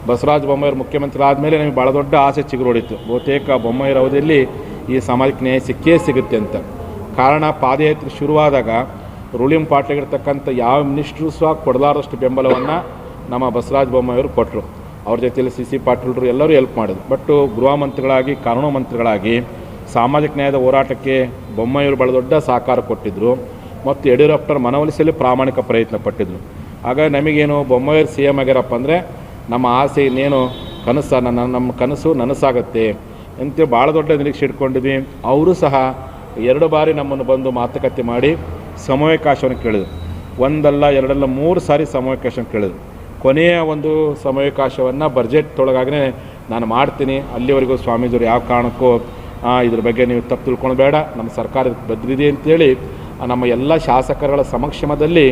ಬಸವರಾಜ ಬೊಮ್ಮಾಯಿಯವರು ಮುಖ್ಯಮಂತ್ರಿ ಆದಮೇಲೆ ನಮಗೆ ಭಾಳ ದೊಡ್ಡ ಆಸೆ ಚಿಗುರೊಡಿತು. ಬಹುತೇಕ ಬೊಮ್ಮಾಯಿಯವ್ರ ಅವಧಿಯಲ್ಲಿ ಈ ಸಾಮಾಜಿಕ ನ್ಯಾಯ ಸಿಕ್ಕೇ ಸಿಗುತ್ತೆ ಅಂತ. ಕಾರಣ ಪಾದಯಾತ್ರೆ ಶುರುವಾದಾಗ ರೂಲಿಂಗ್ ಪಾರ್ಟಿಗಿರ್ತಕ್ಕಂಥ ಯಾವ ಮಿನಿಸ್ಟ್ರು ಸಹ ಕೊಡಲಾರದಷ್ಟು ಬೆಂಬಲವನ್ನು ನಮ್ಮ ಬಸವರಾಜ ಬೊಮ್ಮಾಯಿಯವರು ಕೊಟ್ಟರು. ಅವ್ರ ಜೊತೆಯಲ್ಲಿ ಸಿ ಪಾಟೀಲರು ಎಲ್ಲರೂ ಹೆಲ್ಪ್ ಮಾಡಿದ್ರು. ಬಟ್ ಗೃಹ ಮಂತ್ರಿಗಳಾಗಿ, ಕಾನೂನು ಮಂತ್ರಿಗಳಾಗಿ ಸಾಮಾಜಿಕ ನ್ಯಾಯದ ಹೋರಾಟಕ್ಕೆ ಬೊಮ್ಮಾಯಿಯವರು ಭಾಳ ದೊಡ್ಡ ಸಹಕಾರ ಕೊಟ್ಟಿದ್ದರು ಮತ್ತು ಯಡಿಯೂರಪ್ಪರ ಮನವೊಲಿಸಲು ಪ್ರಾಮಾಣಿಕ ಪ್ರಯತ್ನ ಪಟ್ಟಿದ್ದರು. ಹಾಗಾಗಿ ನಮಗೇನು ಬೊಮ್ಮಾಯಿಯವರು ಸಿ ಎಮ್ ಆಗ್ಯಾರಪ್ಪ ಅಂದರೆ ನಮ್ಮ ಆಸೆ ಇನ್ನೇನು ನಮ್ಮ ಕನಸು ನನಸಾಗತ್ತೆ ಅಂತೇಳಿ ಭಾಳ ದೊಡ್ಡ ನಿರೀಕ್ಷೆ ಇಟ್ಕೊಂಡಿದ್ವಿ. ಅವರು ಸಹ 2 ಬಾರಿ ನಮ್ಮನ್ನು ಬಂದು ಮಾತುಕತೆ ಮಾಡಿ ಸಮಯಾವಕಾಶವನ್ನು ಕೇಳಿದರು. ಒಂದಲ್ಲ ಎರಡಲ್ಲ 3 ಸಾರಿ ಸಮಯಾವಕಾಶ ಕೇಳಿದರು. ಕೊನೆಯ ಒಂದು ಸಮಯಾವಕಾಶವನ್ನು ಬಜೆಟ್ದೊಳಗಾಗೇ ನಾನು ಮಾಡ್ತೀನಿ, ಅಲ್ಲಿವರೆಗೂ ಸ್ವಾಮೀಜಿಯವರು ಯಾವ ಕಾರಣಕ್ಕೂ ಇದ್ರ ಬಗ್ಗೆ ನೀವು ತಪ್ಪು ತಿಳ್ಕೊಂಡು ಬೇಡ, ನಮ್ಮ ಸರ್ಕಾರ ಬದ್ರಿದೆ ಅಂತೇಳಿ ನಮ್ಮ ಎಲ್ಲ ಶಾಸಕರುಗಳ ಸಮಕ್ಷಮದಲ್ಲಿ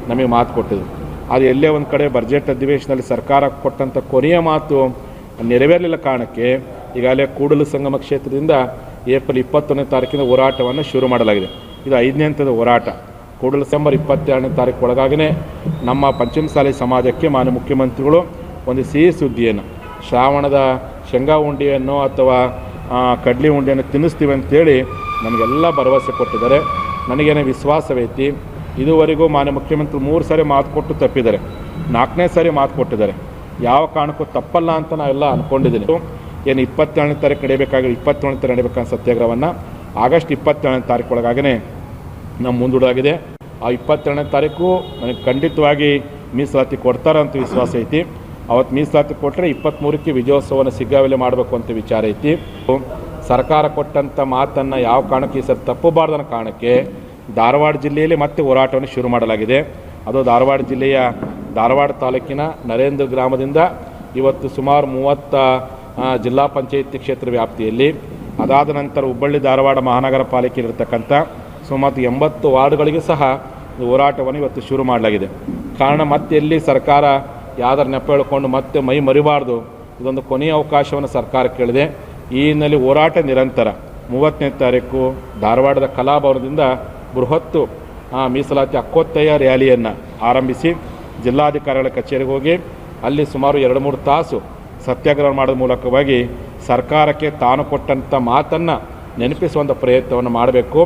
ನಮಗೆ ಮಾತು ಕೊಟ್ಟಿದ್ರು. ಅದು ಎಲ್ಲೇ ಒಂದು ಕಡೆ ಬಜೆಟ್ ಅಧಿವೇಶನದಲ್ಲಿ ಸರ್ಕಾರ ಕೊಟ್ಟಂಥ ಕೊನೆಯ ಮಾತು ನೆರವೇರಲಿಲ್ಲ ಕಾರಣಕ್ಕೆ ಈಗಾಗಲೇ ಕೂಡಲ ಸಂಗಮ ಕ್ಷೇತ್ರದಿಂದ ಏಪ್ರಿಲ್ 21ನೇ ತಾರೀಕಿನ ಹೋರಾಟವನ್ನು ಶುರು ಮಾಡಲಾಗಿದೆ. ಇದು 5ನೇ ಹಂತದ ಹೋರಾಟ. ಕೂಡಲ ಸಂಗಮ 22ನೇ ತಾರೀಕು ಒಳಗಾಗೇ ನಮ್ಮ ಪಂಚಮಸಾಲಿ ಸಮಾಜಕ್ಕೆ ಮಾನ್ಯ ಮುಖ್ಯಮಂತ್ರಿಗಳು ಒಂದು ಸಿಹಿ ಸುದ್ದಿಯನ್ನು, ಶ್ರಾವಣದ ಶೇಂಗಾ ಉಂಡೆಯನ್ನು ಅಥವಾ ಕಡ್ಲಿ ಉಂಡೆಯನ್ನು ತಿನ್ನಿಸ್ತೀವಿ ಅಂತೇಳಿ ನಮಗೆಲ್ಲ ಭರವಸೆ ಕೊಟ್ಟಿದ್ದಾರೆ. ನನಗೇನೇ ವಿಶ್ವಾಸವೈತಿ. ಇದುವರೆಗೂ ಮಾನ್ಯ ಮುಖ್ಯಮಂತ್ರಿ 3 ಸಾರಿ ಮಾತು ಕೊಟ್ಟು ತಪ್ಪಿದ್ದಾರೆ, 4ನೇ ಸಾರಿ ಮಾತು ಕೊಟ್ಟಿದ್ದಾರೆ. ಯಾವ ಕಾರಣಕ್ಕೂ ತಪ್ಪಲ್ಲ ಅಂತ ನಾವೆಲ್ಲ ಅಂದ್ಕೊಂಡಿದ್ದೀನಿ. ಏನು 27ನೇ ತಾರೀಕು ನಡೆಯಬೇಕಾಗಿ 27ನೇ ತಾರೀಕು ನಡೆಯಬೇಕಂತ ಸತ್ಯಾಗ್ರಹವನ್ನು ಆಗಸ್ಟ್ 27ನೇ ತಾರೀಕು ಒಳಗಾಗೇ ನಮ್ಮ ಮುಂದೂಡಾಗಿದೆ. ಆ 22ನೇ ತಾರೀಕು ನನಗೆ ಖಂಡಿತವಾಗಿ ಮೀಸಲಾತಿ ಕೊಡ್ತಾರೆ ಅಂತ ವಿಶ್ವಾಸ ಐತಿ. ಅವತ್ತು ಮೀಸಲಾತಿ ಕೊಟ್ಟರೆ 23ಕ್ಕೆ ವಿಜಯೋತ್ಸವವನ್ನು ಸಿಗ್ಗಾವಲೆ ಮಾಡಬೇಕು ಅಂತ ವಿಚಾರ ಐತಿ. ಸರ್ಕಾರ ಕೊಟ್ಟಂಥ ಮಾತನ್ನು ಯಾವ ಕಾರಣಕ್ಕೆ ಈ ಸರ್ ತಪ್ಪಬಾರ್ದು ಅನ್ನೋ ಕಾರಣಕ್ಕೆ ಧಾರವಾಡ ಜಿಲ್ಲೆಯಲ್ಲಿ ಮತ್ತೆ ಹೋರಾಟವನ್ನು ಶುರು ಮಾಡಲಾಗಿದೆ. ಅದು ಧಾರವಾಡ ಜಿಲ್ಲೆಯ ಧಾರವಾಡ ತಾಲೂಕಿನ ನರೇಂದ್ರ ಗ್ರಾಮದಿಂದ ಇವತ್ತು ಸುಮಾರು 30 ಜಿಲ್ಲಾ ಪಂಚಾಯತಿ ಕ್ಷೇತ್ರ ವ್ಯಾಪ್ತಿಯಲ್ಲಿ, ಅದಾದ ನಂತರ ಹುಬ್ಬಳ್ಳಿ ಧಾರವಾಡ ಮಹಾನಗರ ಪಾಲಿಕೆಯಲ್ಲಿರ್ತಕ್ಕಂಥ ಸುಮಾರು 80 ವಾರ್ಡ್ಗಳಿಗೆ ಸಹ ಹೋರಾಟವನ್ನು ಇವತ್ತು ಶುರು ಮಾಡಲಾಗಿದೆ. ಕಾರಣ ಮತ್ತೆ ಎಲ್ಲಿ ಸರ್ಕಾರ ಯಾವ್ದಾರು ನೆಪ ಹೇಳ್ಕೊಂಡು ಮತ್ತೆ ಮೈ ಮರಿಬಾರ್ದು, ಇದೊಂದು ಕೊನೆಯ ಅವಕಾಶವನ್ನು ಸರ್ಕಾರ ಕೇಳಿದೆ. ಈ ಹಿನ್ನೆಲೆ ಹೋರಾಟ ನಿರಂತರ. 30ನೇ ತಾರೀಕು ಧಾರವಾಡದ ಕಲಾಭವನದಿಂದ ಬೃಹತ್ತು ಮೀಸಲಾತಿ ಹಕ್ಕೊತ್ತಾಯ ರ್ಯಾಲಿಯನ್ನು ಆರಂಭಿಸಿ ಜಿಲ್ಲಾಧಿಕಾರಿಗಳ ಕಚೇರಿಗೆ ಹೋಗಿ ಅಲ್ಲಿ ಸುಮಾರು 2-3 ತಾಸು ಸತ್ಯಾಗ್ರಹ ಮಾಡೋದ್ರ ಮೂಲಕವಾಗಿ ಸರ್ಕಾರಕ್ಕೆ ತಾನು ಕೊಟ್ಟಂಥ ಮಾತನ್ನು ನೆನಪಿಸುವಂಥ ಪ್ರಯತ್ನವನ್ನು ಮಾಡಬೇಕು.